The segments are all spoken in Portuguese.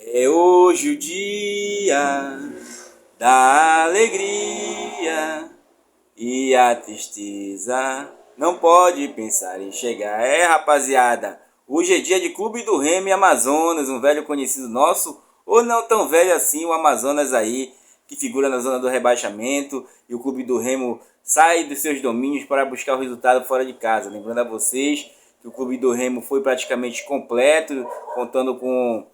É hoje o dia da alegria e a tristeza não pode pensar em chegar. É, rapaziada, hoje é dia de Clube do Remo e Amazonas, um velho conhecido nosso, ou não tão velho assim, o Amazonas aí, que figura na zona do rebaixamento, e o Clube do Remo sai dos seus domínios para buscar o resultado fora de casa. Lembrando a vocês que o Clube do Remo foi praticamente completo, contando com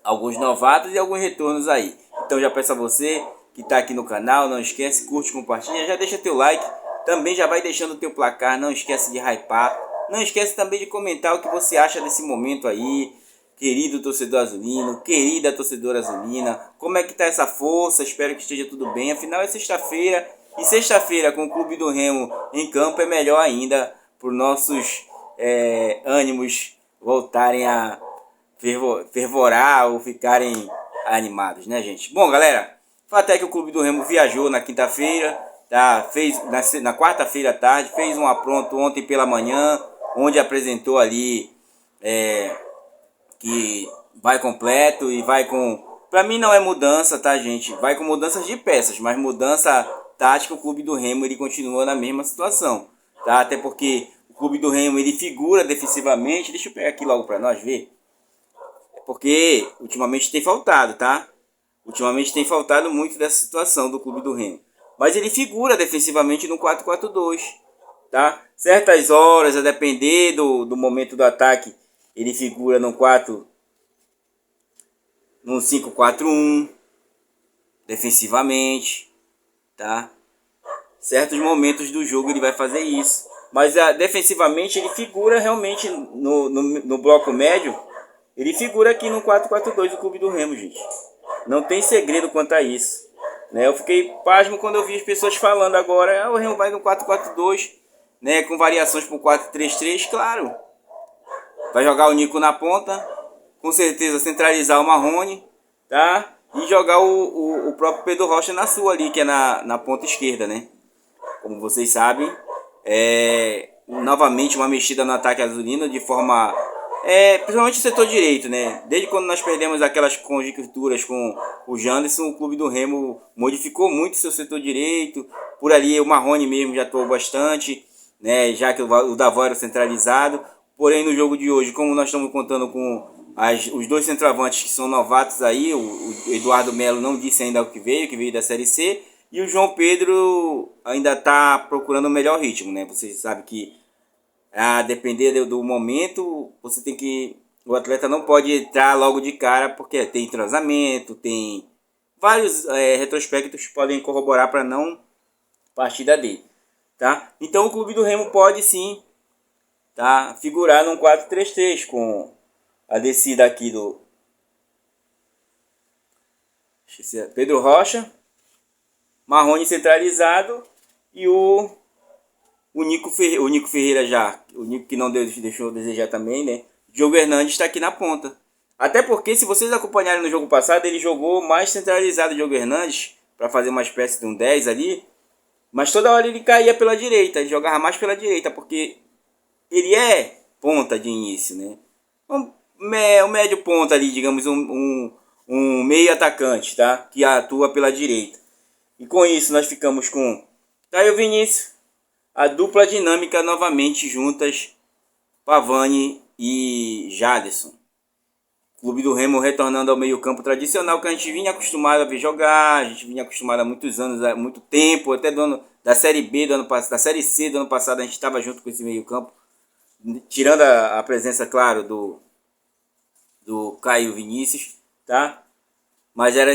alguns novatos e alguns retornos aí. Então já peço a você que está aqui no canal, não esquece, curte, compartilha, já deixa teu like, também já vai deixando o teu placar, não esquece de hypar, não esquece também de comentar o que você acha desse momento aí, querido torcedor azulino, querida torcedora azulina, como é que tá essa força, espero que esteja tudo bem, afinal é sexta-feira, e sexta-feira com o Clube do Remo em campo é melhor ainda para os nossos ânimos voltarem a fervorar ou ficarem animados, né, gente? Bom, galera, até que o Clube do Remo viajou na quinta-feira, tá? Fez na quarta-feira à tarde, fez um apronto ontem pela manhã, onde apresentou ali que vai completo e vai com... Pra mim não é mudança, tá, gente? Vai com mudanças de peças, mas mudança tática, o Clube do Remo ele continua na mesma situação, tá? Até porque o Clube do Remo ele figura defensivamente. Deixa eu pegar aqui logo pra nós ver. Porque ultimamente tem faltado, tá? Ultimamente tem faltado muito dessa situação do Clube do Remo. Mas ele figura defensivamente no 4-4-2, tá? Certas horas, a depender do momento do ataque, ele figura no 5-4-1, defensivamente, tá? Certos momentos do jogo ele vai fazer isso. Mas defensivamente ele figura realmente no bloco médio. Ele figura aqui no 4-4-2 do Clube do Remo, gente. Não tem segredo quanto a isso. Né? Eu fiquei pasmo quando eu vi as pessoas falando agora. O Remo vai no 4-4-2, né? Com variações para o 4-3-3, claro. Vai jogar o Nico na ponta. Com certeza centralizar o Marrone, tá? E jogar o próprio Pedro Rocha na sua ali, que é na ponta esquerda, né? Como vocês sabem, novamente uma mexida no ataque azulino de forma... principalmente o setor direito, né? Desde quando nós perdemos aquelas conjunturas com o Janderson, o Clube do Remo modificou muito seu setor direito. Por ali o Marrone mesmo já atuou bastante, né? Já que o Davó era centralizado. Porém, no jogo de hoje, como nós estamos contando com os dois centroavantes que são novatos aí, o Eduardo Melo não disse ainda o que veio da Série C, e o João Pedro ainda está procurando o melhor ritmo, né? Vocês sabem que a depender do momento, o atleta não pode entrar logo de cara, porque tem entrosamento, tem vários retrospectos que podem corroborar para não partida dele, tá? Então o Clube do Remo pode sim, tá, figurar num 4-3-3 com a descida aqui do Pedro Rocha, Marrone centralizado e o Nico Ferreira já. O Nico que não deixou a desejar também, né? Diogo Hernandes está aqui na ponta. Até porque, se vocês acompanharem no jogo passado, ele jogou mais centralizado, o Diogo Hernandes, para fazer uma espécie de um 10 ali. Mas toda hora ele caía pela direita, ele jogava mais pela direita, porque ele é ponta de início, né? Um médio ponta ali, digamos, um meio atacante, tá? Que atua pela direita. E com isso nós ficamos com Caio Vinícius, a dupla dinâmica novamente juntas, Pavani e Jadson. Clube do Remo retornando ao meio-campo tradicional que a gente vinha acostumado a ver jogar, a gente vinha acostumado há muitos anos, há muito tempo, até da Série B do ano passado, da Série C do ano passado a gente estava junto com esse meio-campo, tirando a presença, claro, do Caio Vinícius, tá? Mas era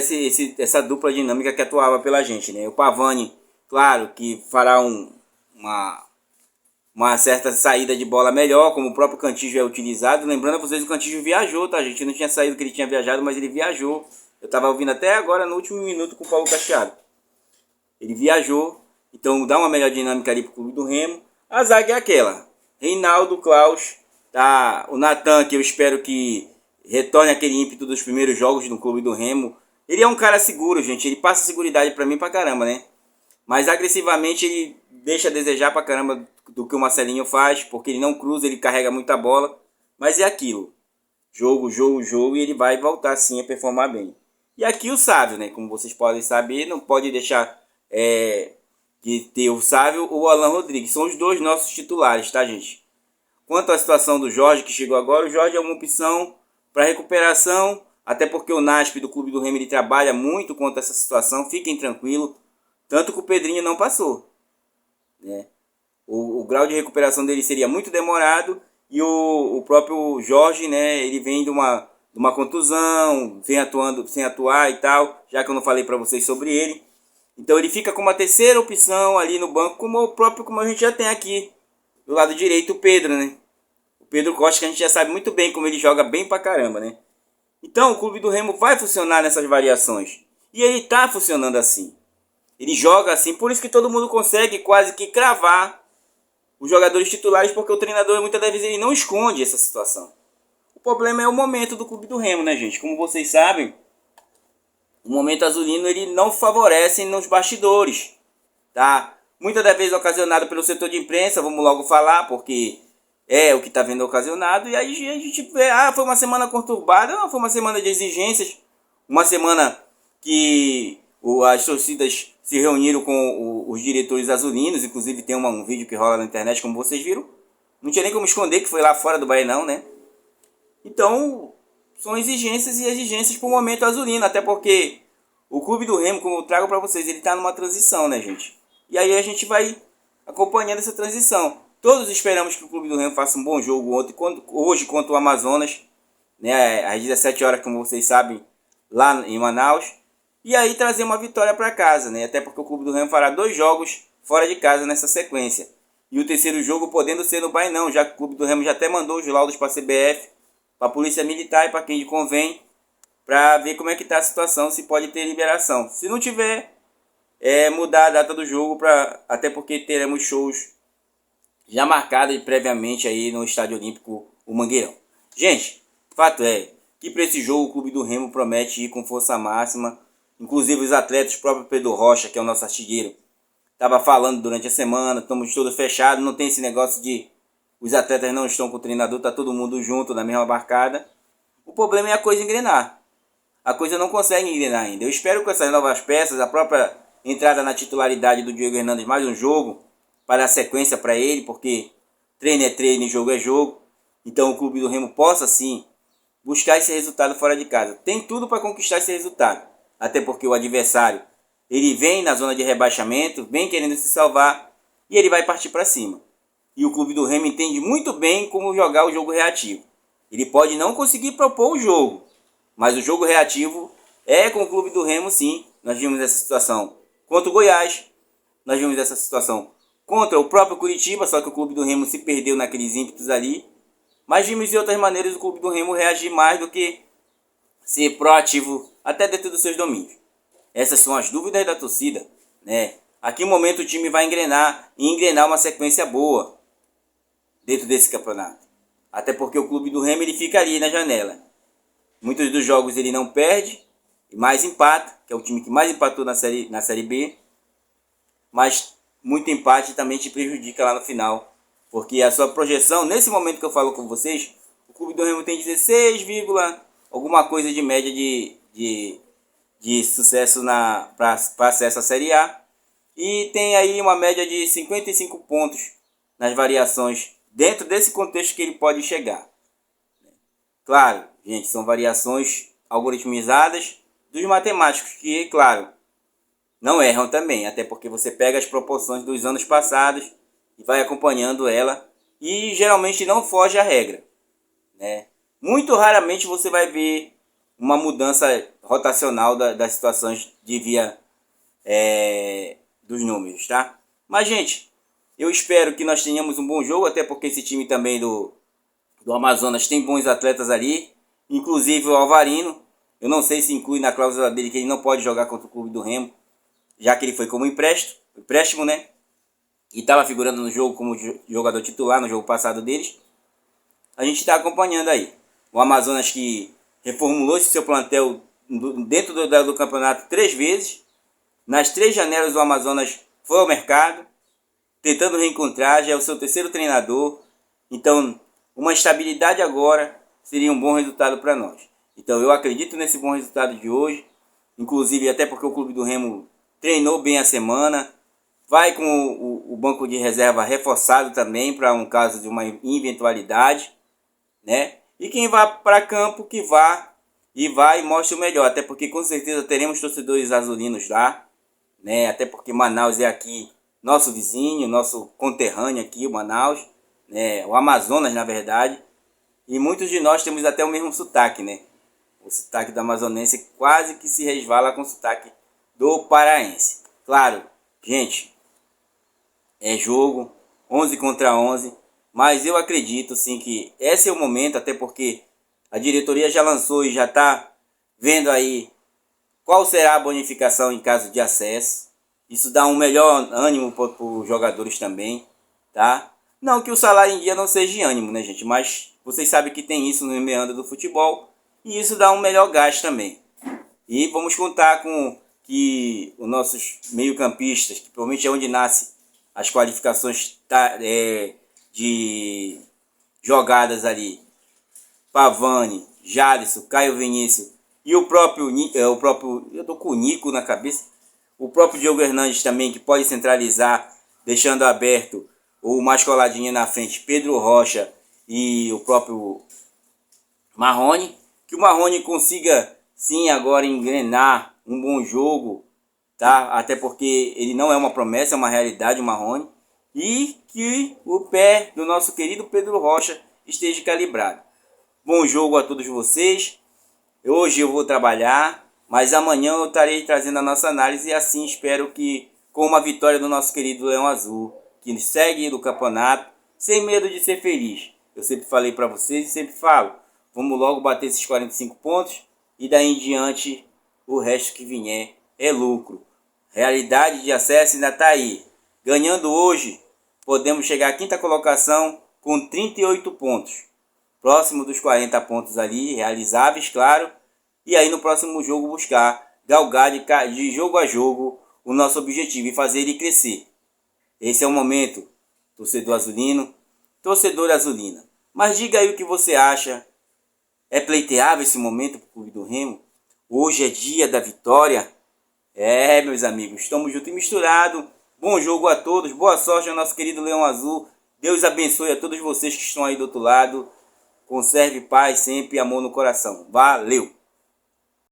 essa dupla dinâmica que atuava pela gente, né? O Pavani, claro, que fará uma certa saída de bola melhor, como o próprio Cantígio é utilizado. Lembrando a vocês, o Cantígio viajou, tá, gente? Eu não tinha saído que ele tinha viajado, mas ele viajou. Eu tava ouvindo até agora, no último minuto, com o Paulo Cacheado. Ele viajou, então dá uma melhor dinâmica ali pro Clube do Remo. A zaga é aquela: Reinaldo, Klaus, tá? O Natan, que eu espero que retorne aquele ímpeto dos primeiros jogos no Clube do Remo. Ele é um cara seguro, gente. Ele passa seguridade pra mim pra caramba, né? Mas agressivamente ele deixa a desejar pra caramba do que o Marcelinho faz, porque ele não cruza, ele carrega muita bola. Mas é aquilo. jogo, e ele vai voltar sim a performar bem. E aqui o Sávio, né? Como vocês podem saber, não pode deixar de ter o Sávio ou o Alan Rodrigues. São os dois nossos titulares, tá, gente? Quanto à situação do Jorge, que chegou agora, o Jorge é uma opção para recuperação, até porque o NASP do Clube do Remo ele trabalha muito contra essa situação, fiquem tranquilos, tanto que o Pedrinho não passou, né? O grau de recuperação dele seria muito demorado e o próprio Jorge, né, ele vem de uma contusão, vem atuando sem atuar e tal, já que eu não falei para vocês sobre ele. Então ele fica como a terceira opção ali no banco, como a gente já tem aqui do lado direito o Pedro, né? O Pedro Costa, que a gente já sabe muito bem como ele joga bem pra caramba, né? Então o Clube do Remo vai funcionar nessas variações. E ele tá funcionando assim. Ele joga assim, por isso que todo mundo consegue quase que cravar os jogadores titulares, porque o treinador muitas das vezes ele não esconde essa situação. O problema é o momento do Clube do Remo, né, gente? Como vocês sabem, o momento azulino ele não favorece nos bastidores, tá? Muitas das vezes ocasionado pelo setor de imprensa, vamos logo falar, porque é o que está vendo ocasionado. E aí a gente vê, foi uma semana conturbada, não, foi uma semana de exigências, uma semana que as torcidas se reuniram com os diretores azulinos, inclusive tem um vídeo que rola na internet, como vocês viram. Não tinha nem como esconder que foi lá fora do Bainão, né? Então, são exigências e exigências para o momento azulino, até porque o Clube do Remo, como eu trago para vocês, ele está numa transição, né, gente? E aí a gente vai acompanhando essa transição. Todos esperamos que o Clube do Remo faça um bom jogo hoje contra o Amazonas, né, às 17 horas, como vocês sabem, lá em Manaus. E aí trazer uma vitória para casa, né? Até porque o Clube do Remo fará 2 jogos fora de casa nessa sequência. E o terceiro jogo podendo ser no Bainão, já que o Clube do Remo já até mandou os laudos para a CBF, para a Polícia Militar e para quem convém, para ver como é que está a situação, se pode ter liberação. Se não tiver, mudar a data do jogo, até porque teremos shows já marcados previamente aí no Estádio Olímpico, o Mangueirão. Gente, fato é que para esse jogo o Clube do Remo promete ir com força máxima. Inclusive os atletas, o próprio Pedro Rocha, que é o nosso artilheiro, estava falando durante a semana, estamos todos fechados, não tem esse negócio de os atletas não estão com o treinador, está todo mundo junto na mesma barcada. O problema é a coisa engrenar. A coisa não consegue engrenar ainda. Eu espero que com essas novas peças, a própria entrada na titularidade do Diego Hernandes, mais um jogo, para a sequência para ele, porque treino é treino e jogo é jogo. Então o Clube do Remo possa sim buscar esse resultado fora de casa. Tem tudo para conquistar esse resultado. Até porque o adversário, ele vem na zona de rebaixamento, vem querendo se salvar e ele vai partir para cima. E o Clube do Remo entende muito bem como jogar o jogo reativo. Ele pode não conseguir propor o jogo, mas o jogo reativo é com o Clube do Remo sim. Nós vimos essa situação contra o Goiás, nós vimos essa situação contra o próprio Curitiba, só que o Clube do Remo se perdeu naqueles ímpetos ali. Mas vimos de outras maneiras o Clube do Remo reagir mais do que ser proativo até dentro dos seus domínios. Essas são as dúvidas da torcida, né? A que momento o time vai engrenar e engrenar uma sequência boa dentro desse campeonato. Até porque o Clube do Remo ele fica ali na janela. Muitos dos jogos ele não perde, e mais empata, que é o time que mais empatou na série B. Mas muito empate também te prejudica lá no final. Porque a sua projeção, nesse momento que eu falo com vocês, o Clube do Remo tem 16, alguma coisa de média de sucesso para acesso à Série A. E tem aí uma média de 55 pontos nas variações dentro desse contexto que ele pode chegar. Claro, gente, são variações algoritmizadas dos matemáticos que, claro, não erram também. Até porque você pega as proporções dos anos passados e vai acompanhando ela e geralmente não foge à regra, né? Muito raramente você vai ver uma mudança rotacional das situações de via dos números, tá? Mas, gente, eu espero que nós tenhamos um bom jogo, até porque esse time também do Amazonas tem bons atletas ali, inclusive o Alvarino. Eu não sei se inclui na cláusula dele que ele não pode jogar contra o Clube do Remo, já que ele foi como empréstimo, né? E estava figurando no jogo como jogador titular no jogo passado deles. A gente está acompanhando aí. O Amazonas que reformulou esse seu plantel dentro do campeonato 3 vezes. Nas 3 janelas o Amazonas foi ao mercado, tentando reencontrar, já é o seu terceiro treinador. Então, uma estabilidade agora, seria um bom resultado para nós. Então eu acredito nesse bom resultado de hoje, inclusive até porque o Clube do Remo treinou bem a semana, vai com o banco de reserva reforçado também para um caso de uma eventualidade, né? E quem vá para campo que vá e mostre o melhor, até porque com certeza teremos torcedores azulinos lá, né? Até porque Manaus é aqui nosso vizinho, nosso conterrâneo aqui, o Manaus, né? O Amazonas na verdade, e muitos de nós temos até o mesmo sotaque, né? O sotaque do amazonense quase que se resvala com o sotaque do paraense. Claro, gente, é jogo 11 contra 11, mas eu acredito sim que esse é o momento, até porque a diretoria já lançou e já está vendo aí qual será a bonificação em caso de acesso. Isso dá um melhor ânimo para os jogadores também, tá? Não que o salário em dia não seja de ânimo, né, gente? Mas vocês sabem que tem isso no meandro do futebol e isso dá um melhor gás também. E vamos contar com que os nossos meio-campistas, que provavelmente é onde nasce as qualificações de jogadas ali, Pavani, Jadson, Caio Vinícius e o próprio, eu tô com o Nico na cabeça, o próprio Diogo Hernandes também, que pode centralizar, deixando aberto o mais coladinho na frente, Pedro Rocha e o próprio Marrone, que o Marrone consiga sim agora engrenar um bom jogo, tá? Até porque ele não é uma promessa, é uma realidade o Marrone, e que o pé do nosso querido Pedro Rocha esteja calibrado. Bom jogo a todos vocês. Hoje eu vou trabalhar, mas amanhã eu estarei trazendo a nossa análise e assim espero que com uma vitória do nosso querido Leão Azul, que segue no campeonato sem medo de ser feliz. Eu sempre falei para vocês e sempre falo, vamos logo bater esses 45 pontos e daí em diante o resto que vier é lucro. Realidade de acesso ainda está aí. Ganhando hoje, podemos chegar à quinta colocação com 38 pontos. Próximo dos 40 pontos ali, realizáveis, claro. E aí no próximo jogo buscar galgar de jogo a jogo o nosso objetivo e fazer ele crescer. Esse é o momento, torcedor azulino, torcedora azulina. Mas diga aí o que você acha. É pleiteável esse momento para o Clube do Remo? Hoje é dia da vitória? É, meus amigos, estamos juntos e misturados. Bom jogo a todos, boa sorte ao nosso querido Leão Azul. Deus abençoe a todos vocês que estão aí do outro lado. Conserve paz sempre e amor no coração. Valeu!